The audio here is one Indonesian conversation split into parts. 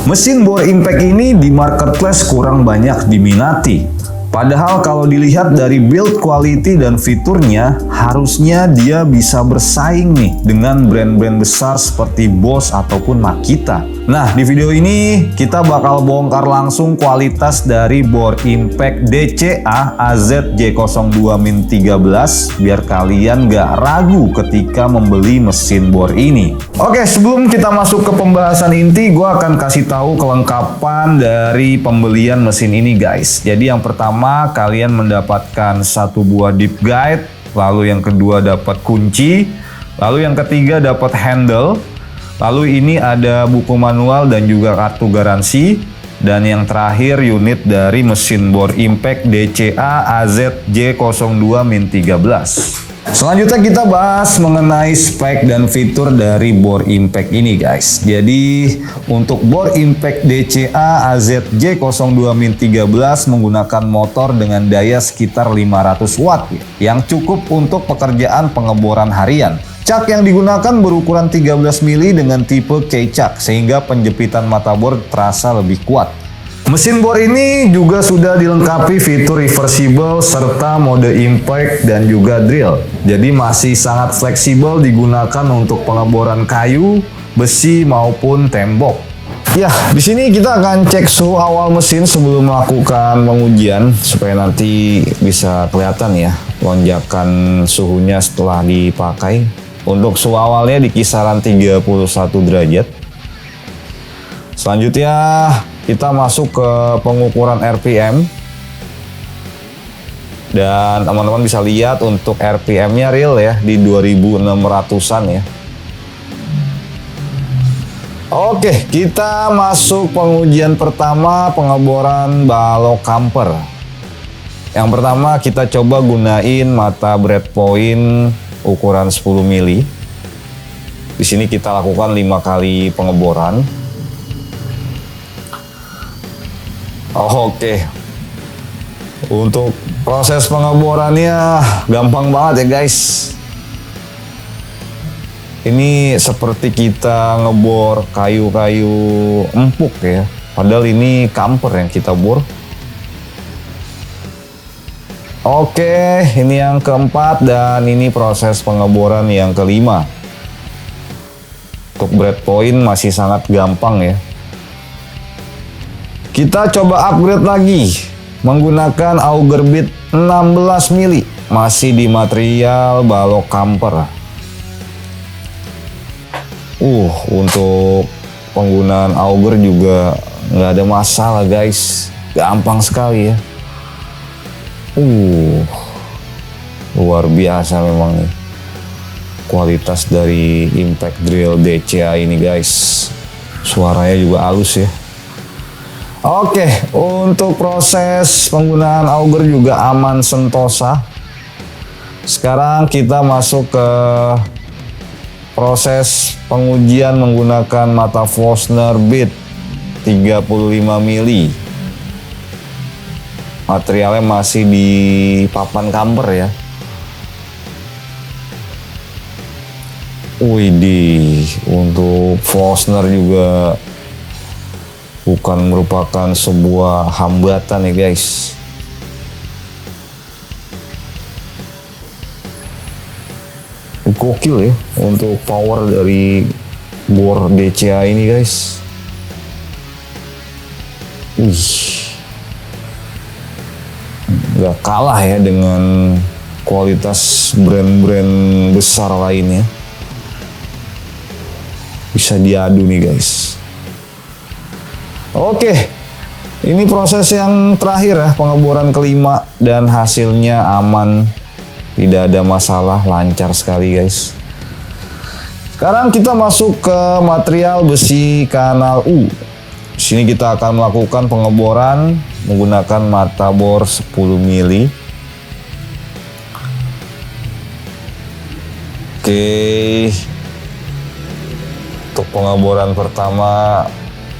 Mesin bor impact ini di marketplace kurang banyak diminati. Padahal kalau dilihat dari build quality dan fiturnya, harusnya dia bisa bersaing nih dengan brand-brand besar seperti Bosch ataupun Makita. Nah, di video ini kita bakal bongkar langsung kualitas dari bor impact DCA AZJ02-13 biar kalian gak ragu ketika membeli mesin bor ini. Oke, sebelum kita masuk ke pembahasan inti, gue akan kasih tahu kelengkapan dari pembelian mesin ini guys. Jadi yang pertama, kalian mendapatkan satu buah deep guide, lalu yang kedua dapat kunci, lalu yang ketiga dapat handle, lalu ini ada buku manual dan juga kartu garansi, dan yang terakhir unit dari mesin bor impact DCA AZJ02-13. Selanjutnya kita bahas mengenai spek dan fitur dari bor impact ini guys. Jadi untuk bor impact DCA AZJ02-13 menggunakan motor dengan daya sekitar 500 watt yang cukup untuk pekerjaan pengeboran harian. Cak yang digunakan berukuran 13 mili dengan tipe K-Cak sehingga penjepitan mata bor terasa lebih kuat. Mesin bor ini juga sudah dilengkapi fitur reversible serta mode impact dan juga drill. Jadi masih sangat fleksibel digunakan untuk pengeboran kayu, besi maupun tembok. Ya, di sini kita akan cek suhu awal mesin sebelum melakukan pengujian supaya nanti bisa kelihatan ya lonjakan suhunya setelah dipakai. Untuk suhu awalnya di kisaran 31 derajat. Selanjutnya kita masuk ke pengukuran RPM. Dan teman-teman bisa lihat untuk RPM-nya real ya di 2600-an ya. Oke, kita masuk pengujian pertama pengeboran balok camper. Yang pertama kita coba gunain mata breadpoint ukuran 10 mili. Di sini kita lakukan 5 kali pengeboran. Oke. Untuk proses pengeborannya gampang banget ya guys. Ini seperti kita ngebor kayu-kayu empuk ya. Padahal ini camper yang kita bor. Oke, ini yang keempat dan ini proses pengeboran yang kelima. Untuk breadpoint masih sangat gampang ya. Kita coba upgrade lagi menggunakan auger bit 16 mili, masih di material balok camper. Untuk penggunaan auger juga nggak ada masalah guys, gampang sekali ya. Luar biasa memang nih kualitas dari impact drill DCA ini guys. Suaranya juga halus ya. Oke, untuk proses penggunaan auger juga aman sentosa. Sekarang kita masuk ke proses pengujian menggunakan mata Forstner bit 35 mili. Materialnya masih di papan camper ya. Widih, untuk Forstner juga bukan merupakan sebuah hambatan ya guys. Gokil ya untuk power dari bor DCA ini guys. Gak kalah ya dengan kualitas brand-brand besar lainnya. Bisa diadu nih guys. Oke, ini proses yang terakhir ya, pengeboran kelima dan hasilnya aman, tidak ada masalah, lancar sekali guys. Sekarang kita masuk ke material besi kanal U. Di sini kita akan melakukan pengeboran menggunakan mata bor 10 mili. Oke, untuk pengeboran pertama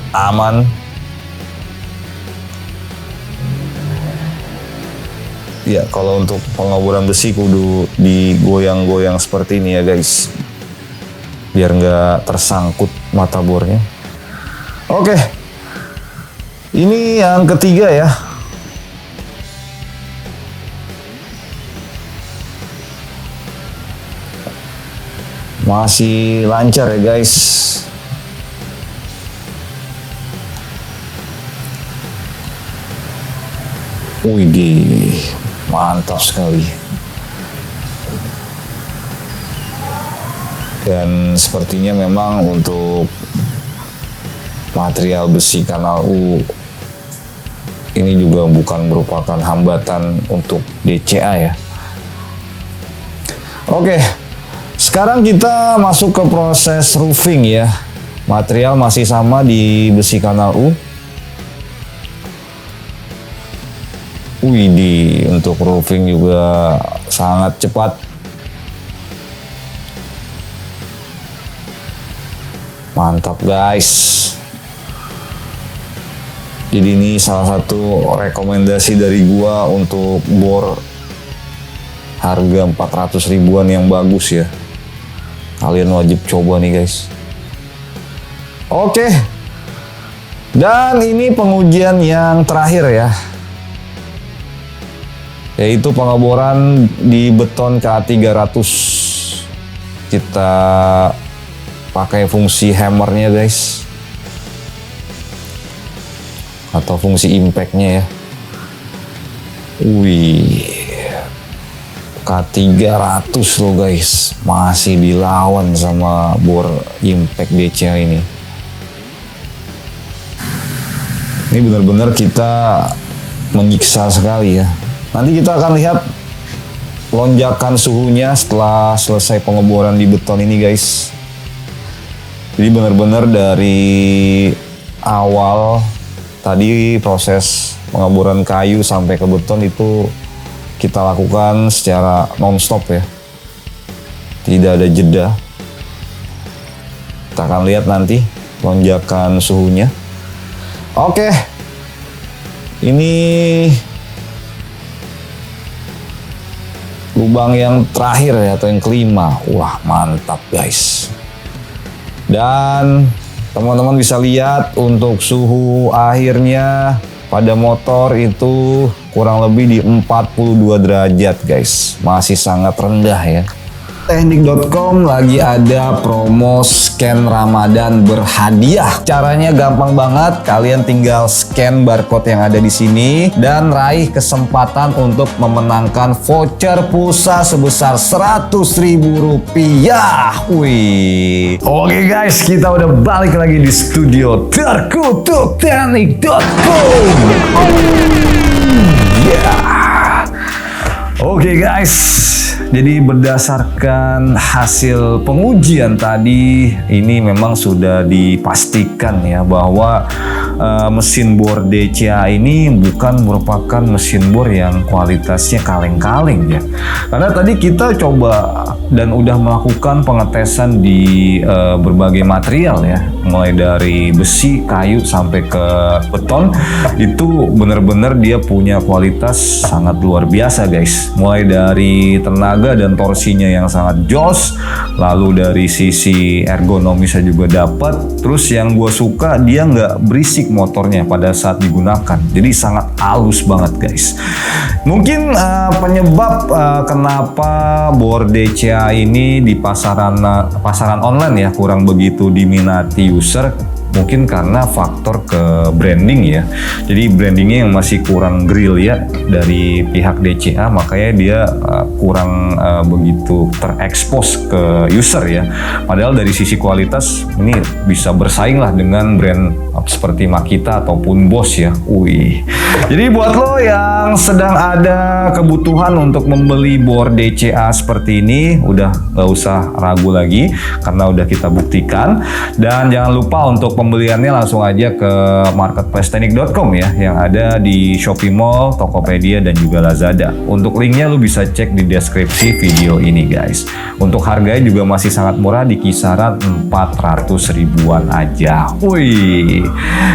aman. Ya, kalau untuk pengeboran besi kudu digoyang-goyang seperti ini ya guys, biar nggak tersangkut mata bornya. Oke, Ini yang ketiga ya. Masih lancar ya guys. Widih, mantap sekali. Dan sepertinya memang untuk material besi kanal U ini juga bukan merupakan hambatan untuk DCA ya. Oke, sekarang kita masuk ke proses roofing ya. Material masih sama di besi kanal U. Widih, untuk roofing juga sangat cepat. Mantap guys. Jadi ini salah satu rekomendasi dari gua untuk bor harga 400 ribuan yang bagus ya. Kalian wajib coba nih guys. Oke. Dan ini pengujian yang terakhir ya. Yaitu pengeboran di beton KA300. Kita pakai fungsi hammernya guys, atau fungsi impactnya ya. Wih, K300 loh guys, masih dilawan sama bor impact DCA ini. Ini benar-benar kita menyiksa sekali ya. Nanti kita akan lihat lonjakan suhunya setelah selesai pengeboran di beton ini guys. Jadi benar-benar dari awal tadi proses pengeboran kayu sampai ke beton itu kita lakukan secara non-stop ya. Tidak ada jeda. Kita akan lihat nanti lonjakan suhunya. Oke. Ini lubang yang terakhir ya, atau yang kelima. Wah, mantap guys. Dan teman-teman bisa lihat untuk suhu akhirnya pada motor itu kurang lebih di 42 derajat guys. Masih sangat rendah ya. Teknik.com lagi ada promo scan Ramadan berhadiah. Caranya gampang banget, kalian tinggal scan barcode yang ada di sini dan raih kesempatan untuk memenangkan voucher pulsa sebesar Rp100.000. Wih. Oke guys, kita udah balik lagi di studio terkutuk Teknik.com. Oke guys. Jadi berdasarkan hasil pengujian tadi, ini memang sudah dipastikan ya bahwa mesin bor DCA ini bukan merupakan mesin bor yang kualitasnya kaleng-kaleng ya. Karena tadi kita coba dan udah melakukan pengetesan di berbagai material ya, mulai dari besi, kayu sampai ke beton, itu benar-benar dia punya kualitas sangat luar biasa guys. Mulai dari tenaga dan torsinya yang sangat jos, lalu dari sisi ergonomisnya juga dapat. Terus yang gue suka, dia nggak berisik motornya pada saat digunakan, jadi sangat halus banget guys. Mungkin penyebab kenapa bor DCA ini di pasaran online ya kurang begitu diminati user, mungkin karena faktor ke branding ya. Jadi brandingnya yang masih kurang grill ya dari pihak DCA, makanya dia kurang begitu terekspos ke user ya. Padahal dari sisi kualitas ini bisa bersaing lah dengan brand seperti Makita ataupun Bosch ya. Wih. Jadi buat lo yang sedang ada kebutuhan untuk membeli bor DCA seperti ini, udah gak usah ragu lagi karena udah kita buktikan. Dan jangan lupa untuk pembeliannya langsung aja ke marketplace teknik.com ya, yang ada di Shopee Mall, Tokopedia, dan juga Lazada. Untuk linknya lu bisa cek di deskripsi video ini guys. Untuk harganya juga masih sangat murah, di kisaran 400 ribuan aja. Wih.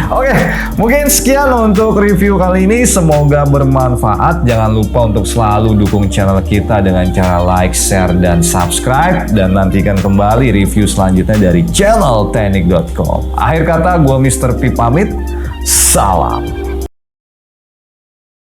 Oke, mungkin sekian untuk review kali ini. Semoga bermanfaat. Jangan lupa untuk selalu dukung channel kita dengan cara like, share, dan subscribe. Dan nantikan kembali review selanjutnya dari channel teknik.com. Akhir kata, gue Mr. P pamit. Salam.